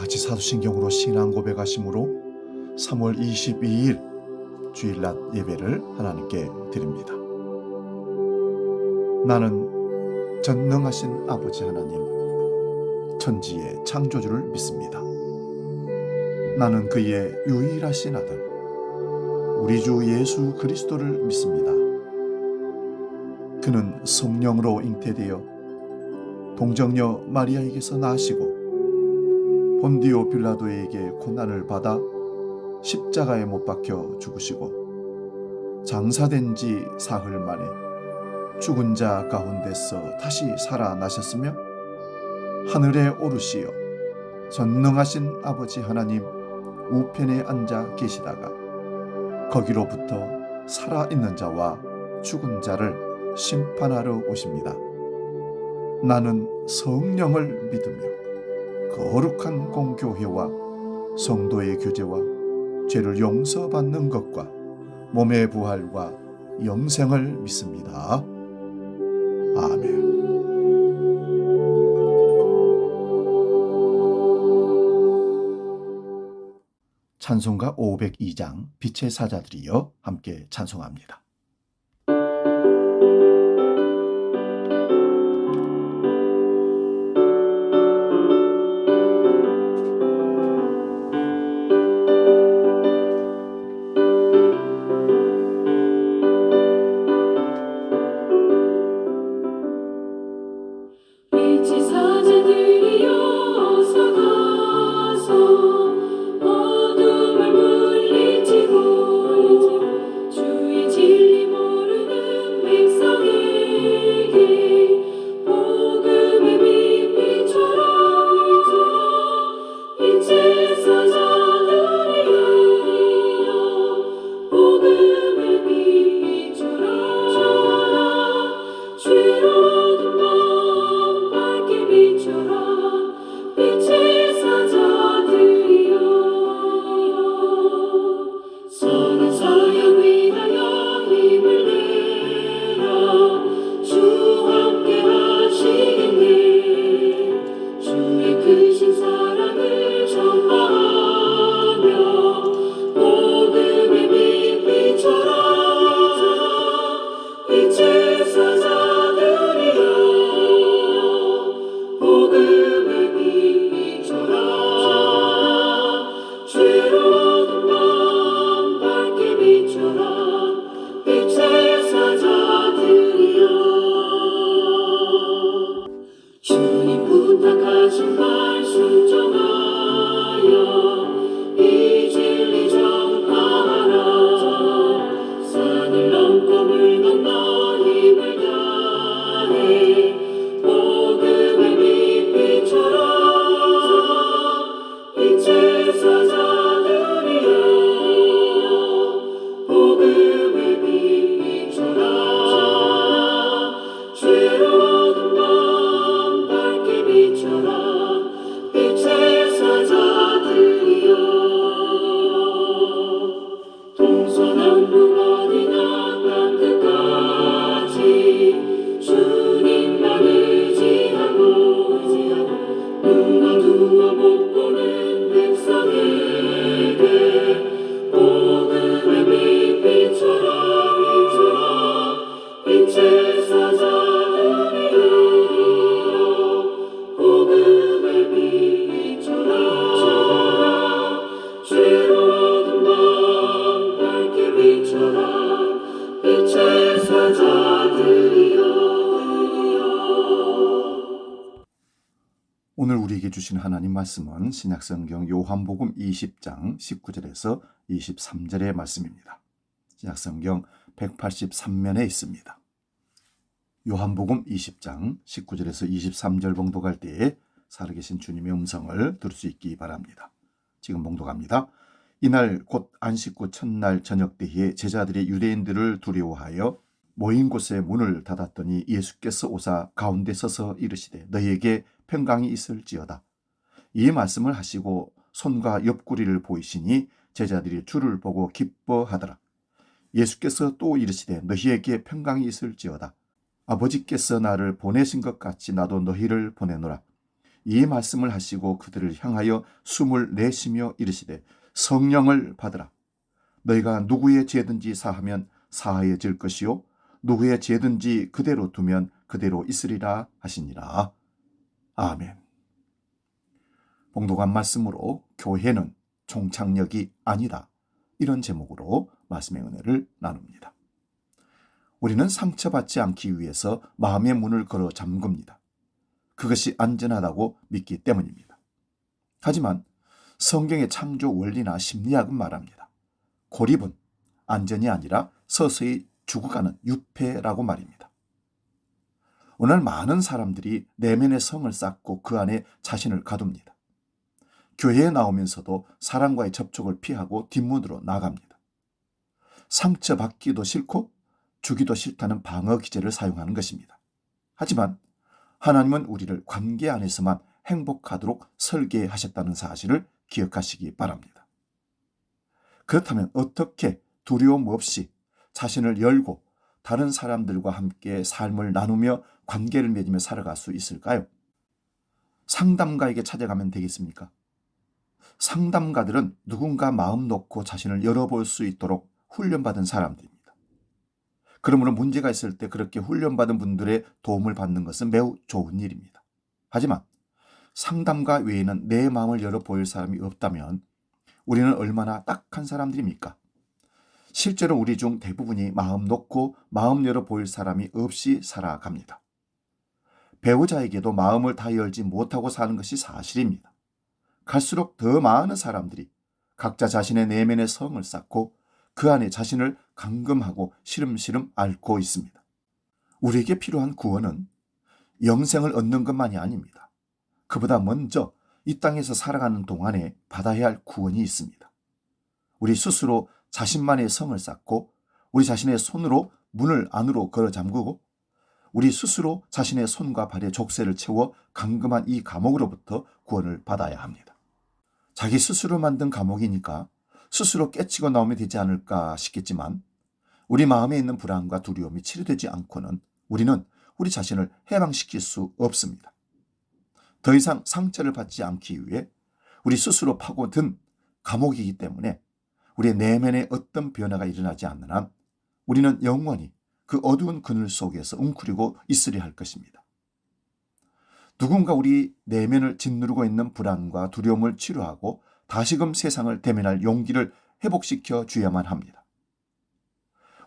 바가지 사도신경으로 신앙 고백하심으로 3월 22일 주일낮 예배를 하나님께 드립니다. 나는 전능하신 아버지 하나님, 천지의 창조주를 믿습니다. 나는 그의 유일하신 아들, 우리 주 예수 그리스도를 믿습니다. 그는 성령으로 잉태되어 동정녀 마리아에게서 나시고 본디오 빌라도에게 고난을 받아 십자가에 못 박혀 죽으시고 장사된 지 사흘 만에 죽은 자 가운데서 다시 살아나셨으며 하늘에 오르시어 전능하신 아버지 하나님 우편에 앉아 계시다가 거기로부터 살아있는 자와 죽은 자를 심판하러 오십니다. 나는 성령을 믿으며 거룩한 공교회와 성도의 교제와 죄를 용서받는 것과 몸의 부활과 영생을 믿습니다. 아멘. 찬송가 502장 빛의 사자들이여 함께 찬송합니다. 오늘 우리에게 주신 하나님 말씀은 신약성경 요한복음 20장 19절에서 23절의 말씀입니다. 신약성경 183면에 있습니다. 요한복음 20장 19절에서 23절 봉독할 때에 살아계신 주님의 음성을 들을 수 있기 바랍니다. 지금 봉독합니다. 이날 곧 안식구 첫날 저녁 때에 제자들이 유대인들을 두려워하여 모인 곳에 문을 닫았더니 예수께서 오사 가운데 서서 이르시되 너희에게 평강이 있을지어다. 이 말씀을 하시고 손과 옆구리를 보이시니 제자들이 주를 보고 기뻐하더라. 예수께서 또 이르시되 너희에게 평강이 있을지어다. 아버지께서 나를 보내신 것 같이 나도 너희를 보내노라. 이 말씀을 하시고 그들을 향하여 숨을 내쉬며 이르시되 성령을 받으라. 너희가 누구의 죄든지 사하면 사하여질 것이요 누구의 죄든지 그대로 두면 그대로 있으리라 하시니라. 아멘. 봉독한 말씀으로 교회는 종착역이 아니다, 이런 제목으로 말씀의 은혜를 나눕니다. 우리는 상처받지 않기 위해서 마음의 문을 걸어 잠급니다. 그것이 안전하다고 믿기 때문입니다. 하지만 성경의 창조 원리나 심리학은 말합니다. 고립은 안전이 아니라 서서히 죽어가는 유폐라고 말입니다. 오늘 많은 사람들이 내면의 성을 쌓고 그 안에 자신을 가둡니다. 교회에 나오면서도 사람과의 접촉을 피하고 뒷문으로 나갑니다. 상처받기도 싫고 주기도 싫다는 방어 기제를 사용하는 것입니다. 하지만 하나님은 우리를 관계 안에서만 행복하도록 설계하셨다는 사실을 기억하시기 바랍니다. 그렇다면 어떻게 두려움 없이 자신을 열고 다른 사람들과 함께 삶을 나누며 관계를 맺으며 살아갈 수 있을까요? 상담가에게 찾아가면 되겠습니까? 상담가들은 누군가 마음 놓고 자신을 열어볼 수 있도록 훈련받은 사람들입니다. 그러므로 문제가 있을 때 그렇게 훈련받은 분들의 도움을 받는 것은 매우 좋은 일입니다. 하지만 상담가 외에는 내 마음을 열어보일 사람이 없다면 우리는 얼마나 딱한 사람들입니까? 실제로 우리 중 대부분이 마음 놓고 마음 열어보일 사람이 없이 살아갑니다. 배우자에게도 마음을 다 열지 못하고 사는 것이 사실입니다. 갈수록 더 많은 사람들이 각자 자신의 내면의 성을 쌓고 그 안에 자신을 감금하고 시름시름 앓고 있습니다. 우리에게 필요한 구원은 영생을 얻는 것만이 아닙니다. 그보다 먼저 이 땅에서 살아가는 동안에 받아야 할 구원이 있습니다. 우리 스스로 자신만의 성을 쌓고 우리 자신의 손으로 문을 안으로 걸어 잠그고 우리 스스로 자신의 손과 발에 족쇄를 채워 감금한 이 감옥으로부터 구원을 받아야 합니다. 자기 스스로 만든 감옥이니까 스스로 깨치고 나오면 되지 않을까 싶겠지만 우리 마음에 있는 불안과 두려움이 치료되지 않고는 우리는 우리 자신을 해방시킬 수 없습니다. 더 이상 상처를 받지 않기 위해 우리 스스로 파고든 감옥이기 때문에 우리의 내면에 어떤 변화가 일어나지 않는 한 우리는 영원히 그 어두운 그늘 속에서 웅크리고 있으려 할 것입니다. 누군가 우리 내면을 짓누르고 있는 불안과 두려움을 치료하고 다시금 세상을 대면할 용기를 회복시켜 주야만 합니다.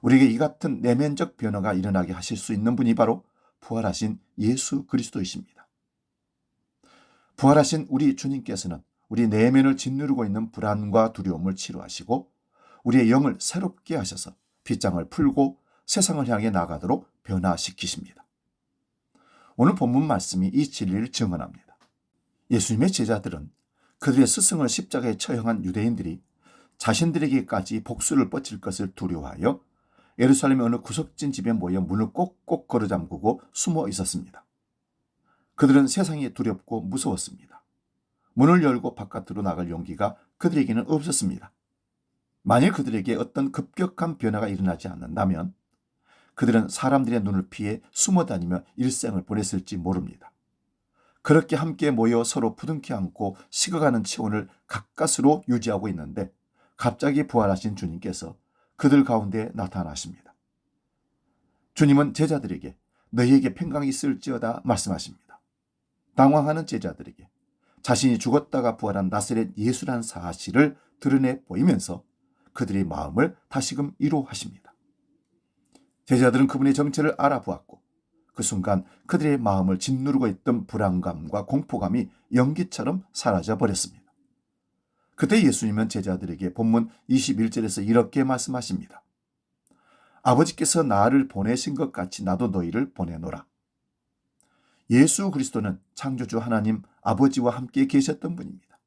우리에게 이 같은 내면적 변화가 일어나게 하실 수 있는 분이 바로 부활하신 예수 그리스도이십니다. 부활하신 우리 주님께서는 우리 내면을 짓누르고 있는 불안과 두려움을 치료하시고 우리의 영을 새롭게 하셔서 빗장을 풀고 세상을 향해 나가도록 변화시키십니다. 오늘 본문 말씀이 이 진리를 증언합니다. 예수님의 제자들은 그들의 스승을 십자가에 처형한 유대인들이 자신들에게까지 복수를 뻗칠 것을 두려워하여 예루살렘의 어느 구석진 집에 모여 문을 꼭꼭 걸어 잠그고 숨어 있었습니다. 그들은 세상이 두렵고 무서웠습니다. 문을 열고 바깥으로 나갈 용기가 그들에게는 없었습니다. 만일 그들에게 어떤 급격한 변화가 일어나지 않는다면 그들은 사람들의 눈을 피해 숨어 다니며 일생을 보냈을지 모릅니다. 그렇게 함께 모여 서로 부둥켜 안고 식어가는 체온을 가까스로 유지하고 있는데 갑자기 부활하신 주님께서 그들 가운데 나타나십니다. 주님은 제자들에게 너희에게 평강이 있을지어다 말씀하십니다. 당황하는 제자들에게 자신이 죽었다가 부활한 나사렛 예수란 사실을 드러내 보이면서 그들의 마음을 다시금 위로하십니다. 제자들은 그분의 정체를 알아보았고 그 순간 그들의 마음을 짓누르고 있던 불안감과 공포감이 연기처럼 사라져 버렸습니다. 그때 예수님은 제자들에게 본문 21절에서 이렇게 말씀하십니다. 아버지께서 나를 보내신 것 같이 나도 너희를 보내노라. 예수 그리스도는 창조주 하나님 아버지와 함께 계셨던 분입니다.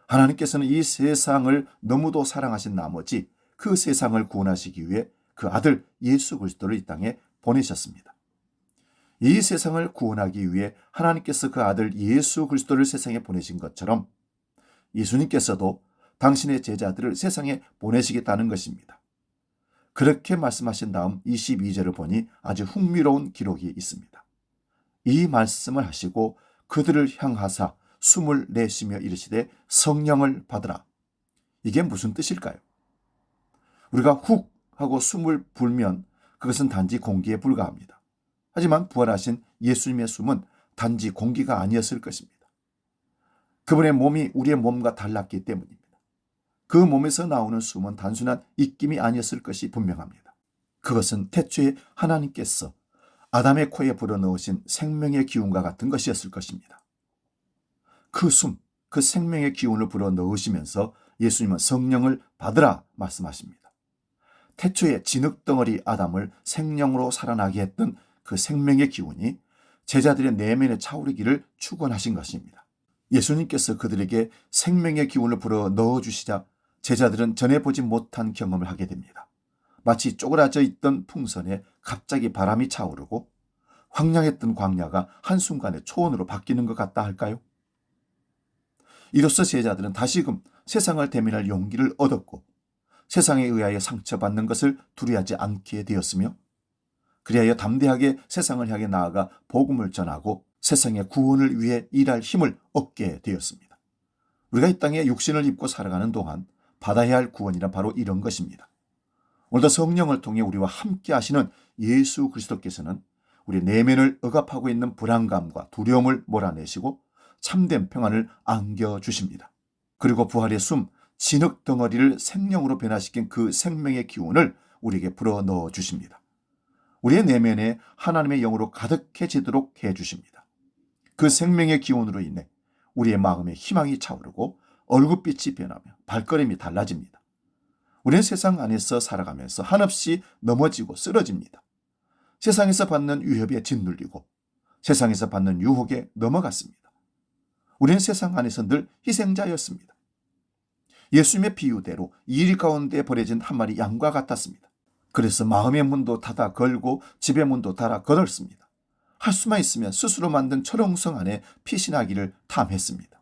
하나님께서는 이 세상을 너무도 사랑하신 나머지 그 세상을 구원하시기 위해 그 아들 예수 그리스도를 이 땅에 보내셨습니다. 이 세상을 구원하기 위해 하나님께서 그 아들 예수 그리스도를 세상에 보내신 것처럼 예수님께서도 당신의 제자들을 세상에 보내시겠다는 것입니다. 그렇게 말씀하신 다음 22절을 보니 아주 흥미로운 기록이 있습니다. 이 말씀을 하시고 그들을 향하사 숨을 내쉬며 이르시되 성령을 받으라. 이게 무슨 뜻일까요? 우리가 훅 하고 숨을 불면 그것은 단지 공기에 불과합니다. 하지만 부활하신 예수님의 숨은 단지 공기가 아니었을 것입니다. 그분의 몸이 우리의 몸과 달랐기 때문입니다. 그 몸에서 나오는 숨은 단순한 입김이 아니었을 것이 분명합니다. 그것은 태초에 하나님께서 아담의 코에 불어넣으신 생명의 기운과 같은 것이었을 것입니다. 그 숨, 그 생명의 기운을 불어넣으시면서 예수님은 성령을 받으라 말씀하십니다. 태초에 진흙덩어리 아담을 생명으로 살아나게 했던 그 생명의 기운이 제자들의 내면에 차오르기를 축원하신 것입니다. 예수님께서 그들에게 생명의 기운을 불어 넣어주시자 제자들은 전에 보지 못한 경험을 하게 됩니다. 마치 쪼그라져 있던 풍선에 갑자기 바람이 차오르고 황량했던 광야가 한순간에 초원으로 바뀌는 것 같다 할까요? 이로써 제자들은 다시금 세상을 대면할 용기를 얻었고 세상에 의하여 상처받는 것을 두려워하지 않게 되었으며 그리하여 담대하게 세상을 향해 나아가 복음을 전하고 세상의 구원을 위해 일할 힘을 얻게 되었습니다. 우리가 이 땅에 육신을 입고 살아가는 동안 받아야 할 구원이란 바로 이런 것입니다. 오늘도 성령을 통해 우리와 함께 하시는 예수 그리스도께서는 우리 내면을 억압하고 있는 불안감과 두려움을 몰아내시고 참된 평안을 안겨주십니다. 그리고 부활의 숨, 진흙 덩어리를 생명으로 변화시킨 그 생명의 기운을 우리에게 불어넣어 주십니다. 우리의 내면에 하나님의 영으로 가득해지도록 해주십니다. 그 생명의 기운으로 인해 우리의 마음에 희망이 차오르고 얼굴빛이 변하며 발걸음이 달라집니다. 우리는 세상 안에서 살아가면서 한없이 넘어지고 쓰러집니다. 세상에서 받는 위협에 짓눌리고 세상에서 받는 유혹에 넘어갔습니다. 우리는 세상 안에서 늘 희생자였습니다. 예수님의 비유대로 일 가운데 버려진 한 마리 양과 같았습니다. 그래서 마음의 문도 닫아 걸고 집의 문도 닫아 걸었습니다. 할 수만 있으면 스스로 만든 철옹성 안에 피신하기를 탐했습니다.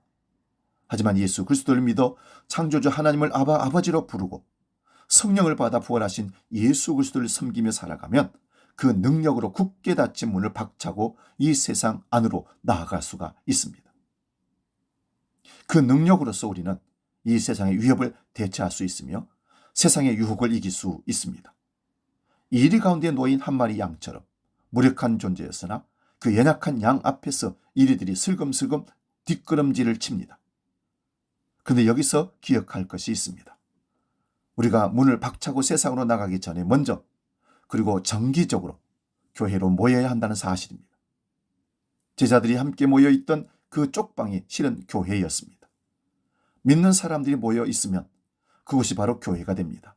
하지만 예수 그리스도를 믿어 창조주 하나님을 아버지로 부르고 성령을 받아 부활하신 예수 그리스도를 섬기며 살아가면 그 능력으로 굳게 닫힌 문을 박차고 이 세상 안으로 나아갈 수가 있습니다. 그 능력으로서 우리는 이 세상의 위협을 대체할 수 있으며 세상의 유혹을 이길 수 있습니다. 이리 가운데 놓인 한 마리 양처럼 무력한 존재였으나 그 연약한 양 앞에서 이리들이 슬금슬금 뒷걸음질을 칩니다. 그런데 여기서 기억할 것이 있습니다. 우리가 문을 박차고 세상으로 나가기 전에 먼저 그리고 정기적으로 교회로 모여야 한다는 사실입니다. 제자들이 함께 모여있던 그 쪽방이 실은 교회였습니다. 믿는 사람들이 모여 있으면 그곳이 바로 교회가 됩니다.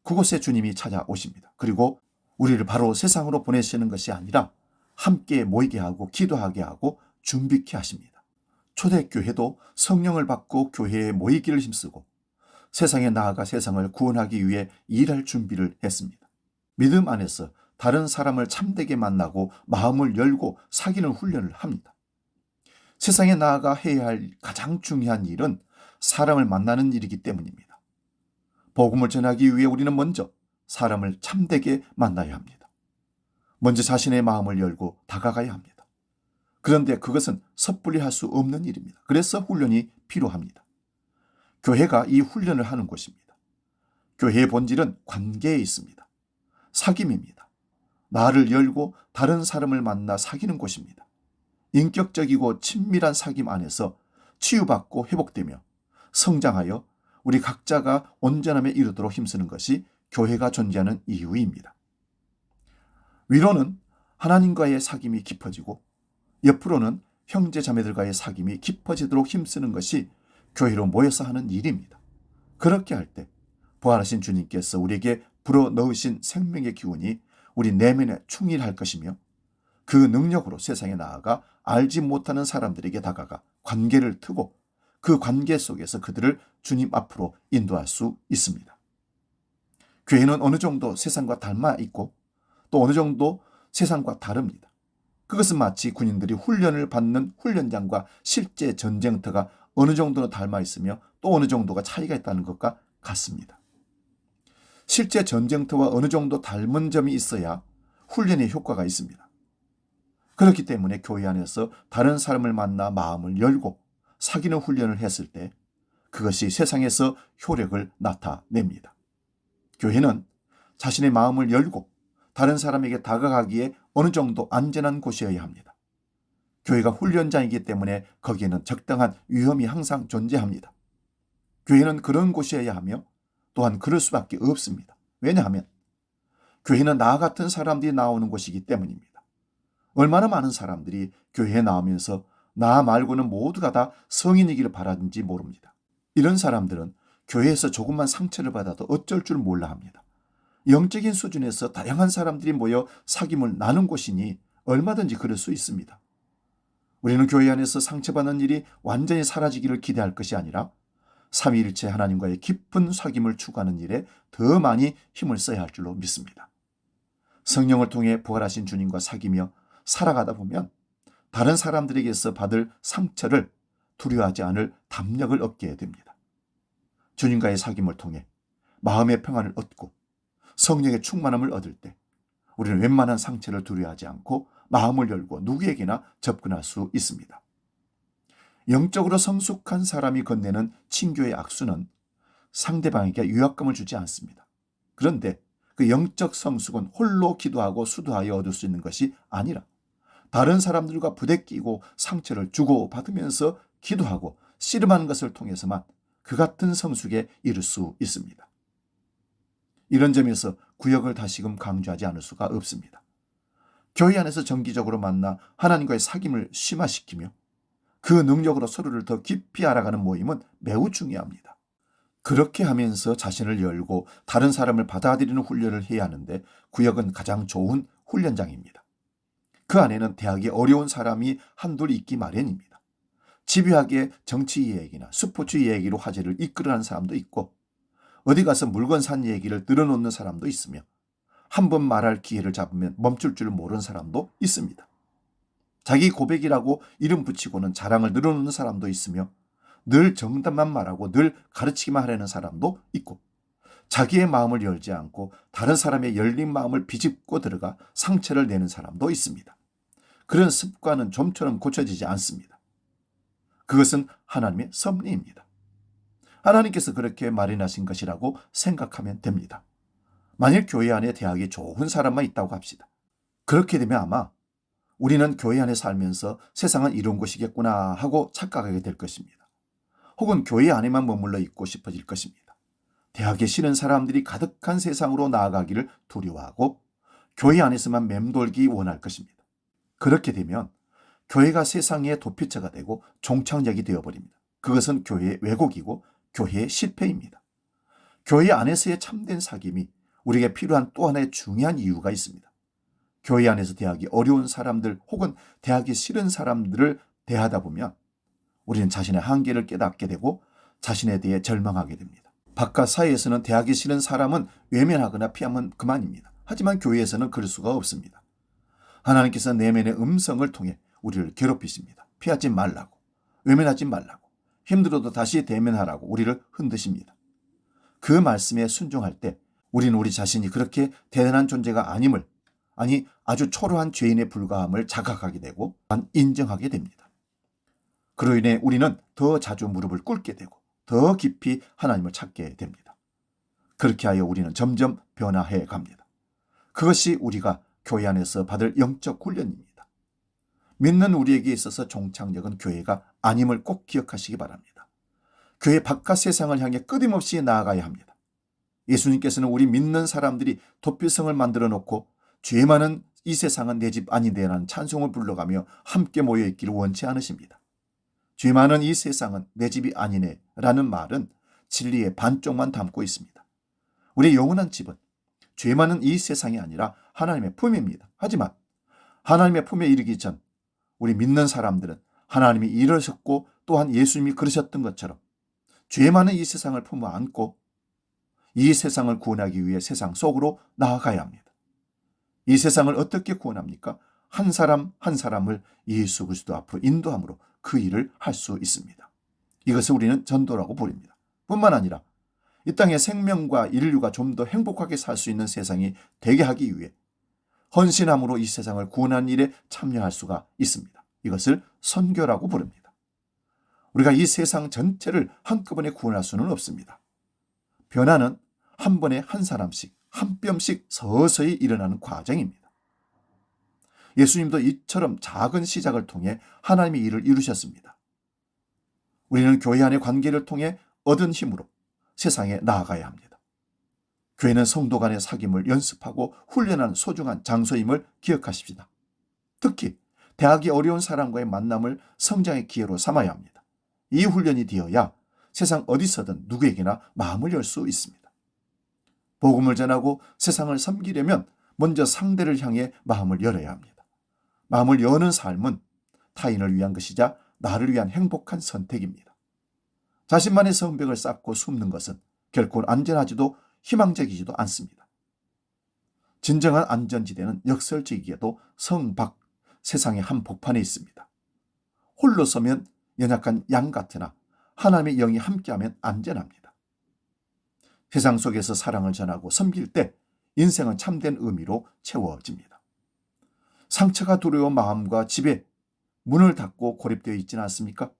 그곳에 주님이 찾아오십니다. 그리고 우리를 바로 세상으로 보내시는 것이 아니라 함께 모이게 하고 기도하게 하고 준비케 하십니다. 초대교회도 성령을 받고 교회에 모이기를 힘쓰고 세상에 나아가 세상을 구원하기 위해 일할 준비를 했습니다. 믿음 안에서 다른 사람을 참되게 만나고 마음을 열고 사귀는 훈련을 합니다. 세상에 나아가 해야 할 가장 중요한 일은 사람을 만나는 일이기 때문입니다. 복음을 전하기 위해 우리는 먼저 사람을 참되게 만나야 합니다. 먼저 자신의 마음을 열고 다가가야 합니다. 그런데 그것은 섣불리 할 수 없는 일입니다. 그래서 훈련이 필요합니다. 교회가 이 훈련을 하는 곳입니다. 교회의 본질은 관계에 있습니다. 사귐입니다. 나를 열고 다른 사람을 만나 사귀는 곳입니다. 인격적이고 친밀한 사귐 안에서 치유받고 회복되며 성장하여 우리 각자가 온전함에 이르도록 힘쓰는 것이 교회가 존재하는 이유입니다. 위로는 하나님과의 사귐이 깊어지고 옆으로는 형제 자매들과의 사귐이 깊어지도록 힘쓰는 것이 교회로 모여서 하는 일입니다. 그렇게 할 때 부활하신 주님께서 우리에게 불어넣으신 생명의 기운이 우리 내면에 충일할 것이며 그 능력으로 세상에 나아가 알지 못하는 사람들에게 다가가 관계를 트고 그 관계 속에서 그들을 주님 앞으로 인도할 수 있습니다. 교회는 어느 정도 세상과 닮아 있고 또 어느 정도 세상과 다릅니다. 그것은 마치 군인들이 훈련을 받는 훈련장과 실제 전쟁터가 어느 정도는 닮아 있으며 또 어느 정도가 차이가 있다는 것과 같습니다. 실제 전쟁터와 어느 정도 닮은 점이 있어야 훈련의 효과가 있습니다. 그렇기 때문에 교회 안에서 다른 사람을 만나 마음을 열고 사귀는 훈련을 했을 때 그것이 세상에서 효력을 나타냅니다. 교회는 자신의 마음을 열고 다른 사람에게 다가가기에 어느 정도 안전한 곳이어야 합니다. 교회가 훈련장이기 때문에 거기에는 적당한 위험이 항상 존재합니다. 교회는 그런 곳이어야 하며 또한 그럴 수밖에 없습니다. 왜냐하면 교회는 나 같은 사람들이 나오는 곳이기 때문입니다. 얼마나 많은 사람들이 교회에 나오면서 나 말고는 모두가 다 성인이기를 바라는지 모릅니다. 이런 사람들은 교회에서 조금만 상처를 받아도 어쩔 줄 몰라 합니다. 영적인 수준에서 다양한 사람들이 모여 사귐을 나눈 곳이니 얼마든지 그럴 수 있습니다. 우리는 교회 안에서 상처받는 일이 완전히 사라지기를 기대할 것이 아니라 삼위일체 하나님과의 깊은 사귐을 추구하는 일에 더 많이 힘을 써야 할 줄로 믿습니다. 성령을 통해 부활하신 주님과 사귀며 살아가다 보면 다른 사람들에게서 받을 상처를 두려워하지 않을 담력을 얻게 됩니다. 주님과의 사귐을 통해 마음의 평안을 얻고 성령의 충만함을 얻을 때 우리는 웬만한 상처를 두려워하지 않고 마음을 열고 누구에게나 접근할 수 있습니다. 영적으로 성숙한 사람이 건네는 친교의 악수는 상대방에게 유압감을 주지 않습니다. 그런데 그 영적 성숙은 홀로 기도하고 수도하여 얻을 수 있는 것이 아니라 다른 사람들과 부대끼고 상처를 주고받으면서 기도하고 씨름하는 것을 통해서만 그 같은 성숙에 이를 수 있습니다. 이런 점에서 구역을 다시금 강조하지 않을 수가 없습니다. 교회 안에서 정기적으로 만나 하나님과의 사귐을 심화시키며 그 능력으로 서로를 더 깊이 알아가는 모임은 매우 중요합니다. 그렇게 하면서 자신을 열고 다른 사람을 받아들이는 훈련을 해야 하는데 구역은 가장 좋은 훈련장입니다. 그 안에는 대학이 어려운 사람이 한둘 있기 마련입니다. 집요하게 정치 얘기나 스포츠 얘기로 화제를 이끌어가는 사람도 있고 어디 가서 물건 산 얘기를 늘어놓는 사람도 있으며 한 번 말할 기회를 잡으면 멈출 줄 모르는 사람도 있습니다. 자기 고백이라고 이름 붙이고는 자랑을 늘어놓는 사람도 있으며 늘 정답만 말하고 늘 가르치기만 하려는 사람도 있고 자기의 마음을 열지 않고 다른 사람의 열린 마음을 비집고 들어가 상처를 내는 사람도 있습니다. 그런 습관은 좀처럼 고쳐지지 않습니다. 그것은 하나님의 섭리입니다. 하나님께서 그렇게 마련하신 것이라고 생각하면 됩니다. 만일 교회 안에 대학이 좋은 사람만 있다고 합시다. 그렇게 되면 아마 우리는 교회 안에 살면서 세상은 이런 곳이겠구나 하고 착각하게 될 것입니다. 혹은 교회 안에만 머물러 있고 싶어질 것입니다. 대학에 싫은 사람들이 가득한 세상으로 나아가기를 두려워하고 교회 안에서만 맴돌기 원할 것입니다. 그렇게 되면 교회가 세상의 도피처가 되고 종착역이 되어버립니다. 그것은 교회의 왜곡이고 교회의 실패입니다. 교회 안에서의 참된 사귐이 우리에게 필요한 또 하나의 중요한 이유가 있습니다. 교회 안에서 대하기 어려운 사람들 혹은 대하기 싫은 사람들을 대하다 보면 우리는 자신의 한계를 깨닫게 되고 자신에 대해 절망하게 됩니다. 바깥 사회에서는 대하기 싫은 사람은 외면하거나 피하면 그만입니다. 하지만 교회에서는 그럴 수가 없습니다. 하나님께서 내면의 음성을 통해 우리를 괴롭히십니다. 피하지 말라고, 외면하지 말라고, 힘들어도 다시 대면하라고 우리를 흔드십니다. 그 말씀에 순종할 때 우리는 우리 자신이 그렇게 대단한 존재가 아님을, 아니 아주 초라한 죄인에 불과함을 자각하게 되고 인정하게 됩니다. 그로 인해 우리는 더 자주 무릎을 꿇게 되고 더 깊이 하나님을 찾게 됩니다. 그렇게 하여 우리는 점점 변화해 갑니다. 그것이 우리가 교회 안에서 받을 영적 훈련입니다. 믿는 우리에게 있어서 종착역은 교회가 아님을 꼭 기억하시기 바랍니다. 교회 바깥 세상을 향해 끊임없이 나아가야 합니다. 예수님께서는 우리 믿는 사람들이 도피성을 만들어 놓고 죄 많은 이 세상은 내 집 아닌데라는 찬송을 불러가며 함께 모여있기를 원치 않으십니다. 죄 많은 이 세상은 내 집이 아니네 라는 말은 진리의 반쪽만 담고 있습니다. 우리 영원한 집은 죄 많은 이 세상이 아니라 하나님의 품입니다. 하지만 하나님의 품에 이르기 전 우리 믿는 사람들은 하나님이 이러셨고 또한 예수님이 그러셨던 것처럼 죄 많은 이 세상을 품어 안고 이 세상을 구원하기 위해 세상 속으로 나아가야 합니다. 이 세상을 어떻게 구원합니까? 한 사람 한 사람을 예수 그리스도 앞으로 인도함으로 그 일을 할 수 있습니다. 이것을 우리는 전도라고 부릅니다. 뿐만 아니라 이 땅의 생명과 인류가 좀 더 행복하게 살 수 있는 세상이 되게 하기 위해 헌신함으로 이 세상을 구원하는 일에 참여할 수가 있습니다. 이것을 선교라고 부릅니다. 우리가 이 세상 전체를 한꺼번에 구원할 수는 없습니다. 변화는 한 번에 한 사람씩, 한 뼘씩 서서히 일어나는 과정입니다. 예수님도 이처럼 작은 시작을 통해 하나님의 일을 이루셨습니다. 우리는 교회 안의 관계를 통해 얻은 힘으로 세상에 나아가야 합니다. 교회는 성도 간의 사귐을 연습하고 훈련하는 소중한 장소임을 기억하십시다. 특히 대하기 어려운 사람과의 만남을 성장의 기회로 삼아야 합니다. 이 훈련이 되어야 세상 어디서든 누구에게나 마음을 열 수 있습니다. 복음을 전하고 세상을 섬기려면 먼저 상대를 향해 마음을 열어야 합니다. 마음을 여는 삶은 타인을 위한 것이자 나를 위한 행복한 선택입니다. 자신만의 성벽을 쌓고 숨는 것은 결코 안전하지도 희망적이지도 않습니다. 진정한 안전지대는 역설적이게도 성 밖 세상의 한복판에 있습니다. 홀로 서면 연약한 양 같으나 하나님의 영이 함께하면 안전합니다. 세상 속에서 사랑을 전하고 섬길 때 인생은 참된 의미로 채워집니다. 상처가 두려운 마음과 집에 문을 닫고 고립되어 있지는 않습니까?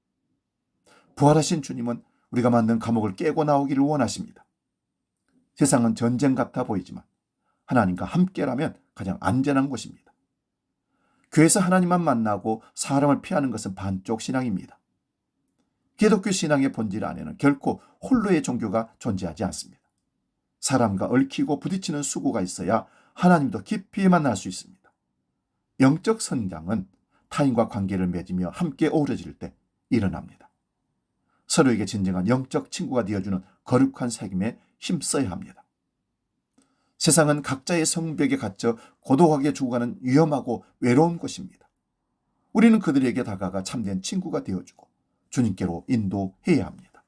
부활하신 주님은 우리가 만든 감옥을 깨고 나오기를 원하십니다. 세상은 전쟁 같아 보이지만 하나님과 함께라면 가장 안전한 곳입니다. 교회에서 하나님만 만나고 사람을 피하는 것은 반쪽 신앙입니다. 기독교 신앙의 본질 안에는 결코 홀로의 종교가 존재하지 않습니다. 사람과 얽히고 부딪히는 수고가 있어야 하나님도 깊이 만날 수 있습니다. 영적 성장은 타인과 관계를 맺으며 함께 어우러질 때 일어납니다. 서로에게 진정한 영적 친구가 되어주는 거룩한 책임에 힘써야 합니다. 세상은 각자의 성벽에 갇혀 고독하게 죽어가는 위험하고 외로운 곳입니다. 우리는 그들에게 다가가 참된 친구가 되어주고 주님께로 인도해야 합니다.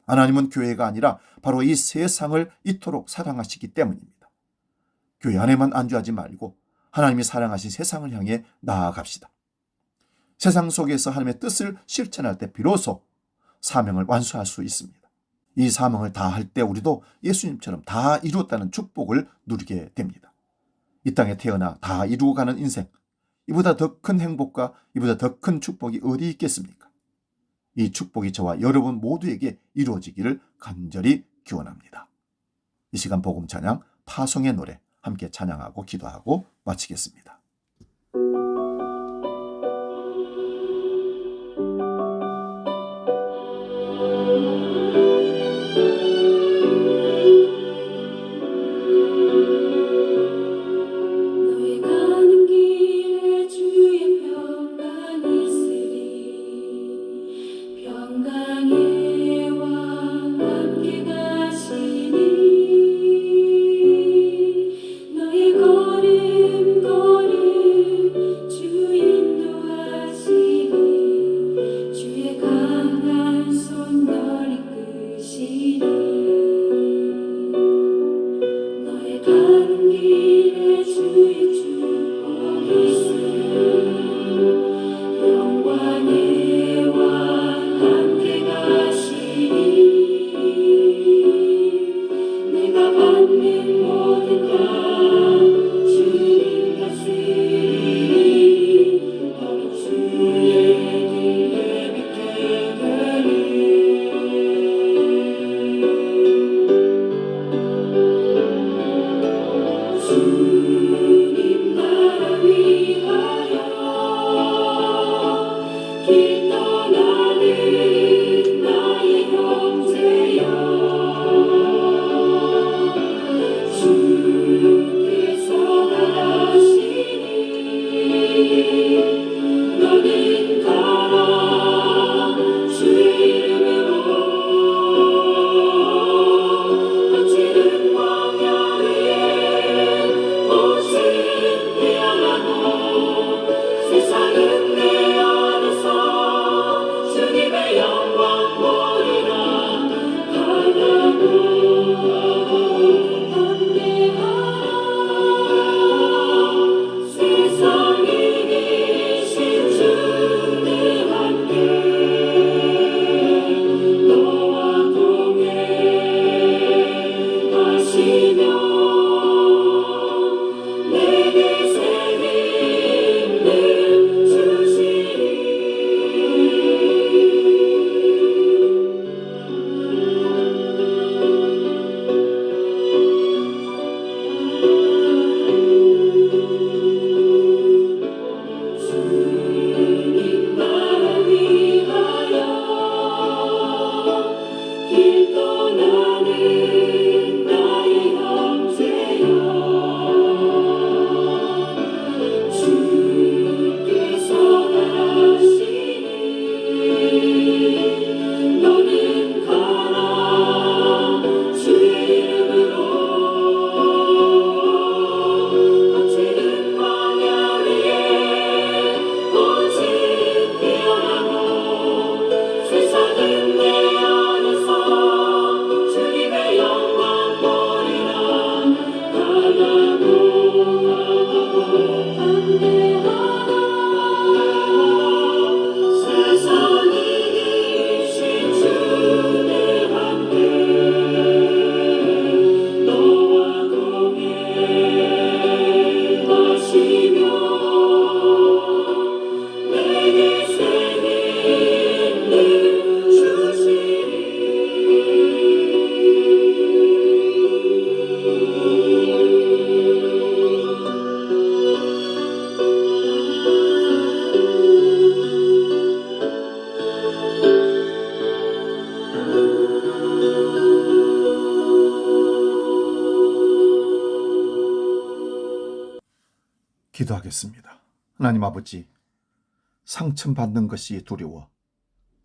하나님은 교회가 아니라 바로 이 세상을 이토록 사랑하시기 때문입니다. 교회 안에만 안주하지 말고 하나님이 사랑하신 세상을 향해 나아갑시다. 세상 속에서 하나님의 뜻을 실천할 때 비로소 사명을 완수할 수 있습니다. 이 사명을 다할 때 우리도 예수님처럼 다 이루었다는 축복을 누리게 됩니다. 이 땅에 태어나 다 이루고 가는 인생, 이보다 더 큰 행복과 이보다 더 큰 축복이 어디 있겠습니까? 이 축복이 저와 여러분 모두에게 이루어지기를 간절히 기원합니다. 이 시간 복음 찬양 파송의 노래 함께 찬양하고 기도하고 마치겠습니다. 너의 걸음걸이 길 떠나는 나의 형제여, 주께서 가시니 너는 가라. 주의 이름으로 거칠은 광야 위에 꽃이 피어나고, 세상은 내 안에서 주님의 영광 보리라. 강하고 담대하라. 세상이 이기신 주님 함께 너와 동행하시며 내게 새 힘을 주시리. 기도하겠습니다. 하나님 아버지, 상처받는 것이 두려워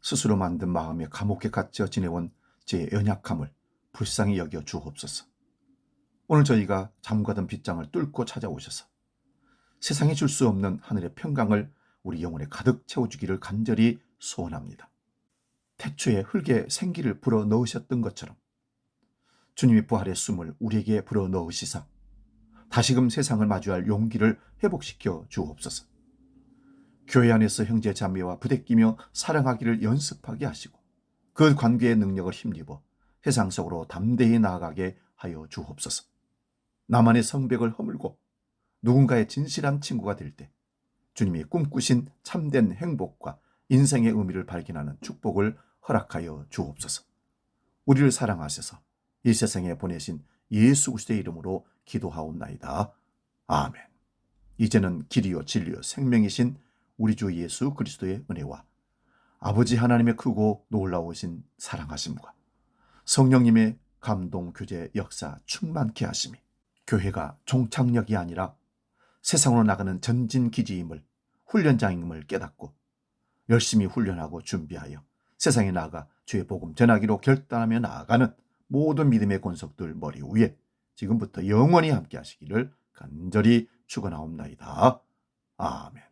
스스로 만든 마음에 감옥에 갇혀 지내온 제 연약함을 불쌍히 여겨 주옵소서. 오늘 저희가 잠가던 빗장을 뚫고 찾아오셔서 세상이 줄 수 없는 하늘의 평강을 우리 영혼에 가득 채워주기를 간절히 소원합니다. 태초에 흙에 생기를 불어 넣으셨던 것처럼 주님이 부활의 숨을 우리에게 불어 넣으시사 다시금 세상을 마주할 용기를 회복시켜 주옵소서. 교회 안에서 형제 자매와 부대끼며 사랑하기를 연습하게 하시고 그 관계의 능력을 힘입어 세상 속으로 담대히 나아가게 하여 주옵소서. 나만의 성벽을 허물고 누군가의 진실한 친구가 될 때 주님이 꿈꾸신 참된 행복과 인생의 의미를 발견하는 축복을 허락하여 주옵소서. 우리를 사랑하셔서 이 세상에 보내신 예수 그리스도의 이름으로 기도하옵나이다. 아멘. 이제는 길이요 진리요 생명이신 우리 주 예수 그리스도의 은혜와 아버지 하나님의 크고 놀라우신 사랑하심과 성령님의 감동 교제 역사 충만케 하심이 교회가 종착역이 아니라 세상으로 나가는 전진기지임을, 훈련장임을 깨닫고 열심히 훈련하고 준비하여 세상에 나가 주의 복음 전하기로 결단하며 나아가는 모든 믿음의 권속들 머리 위에 지금부터 영원히 함께 하시기를 간절히 축원하옵나이다. 아멘.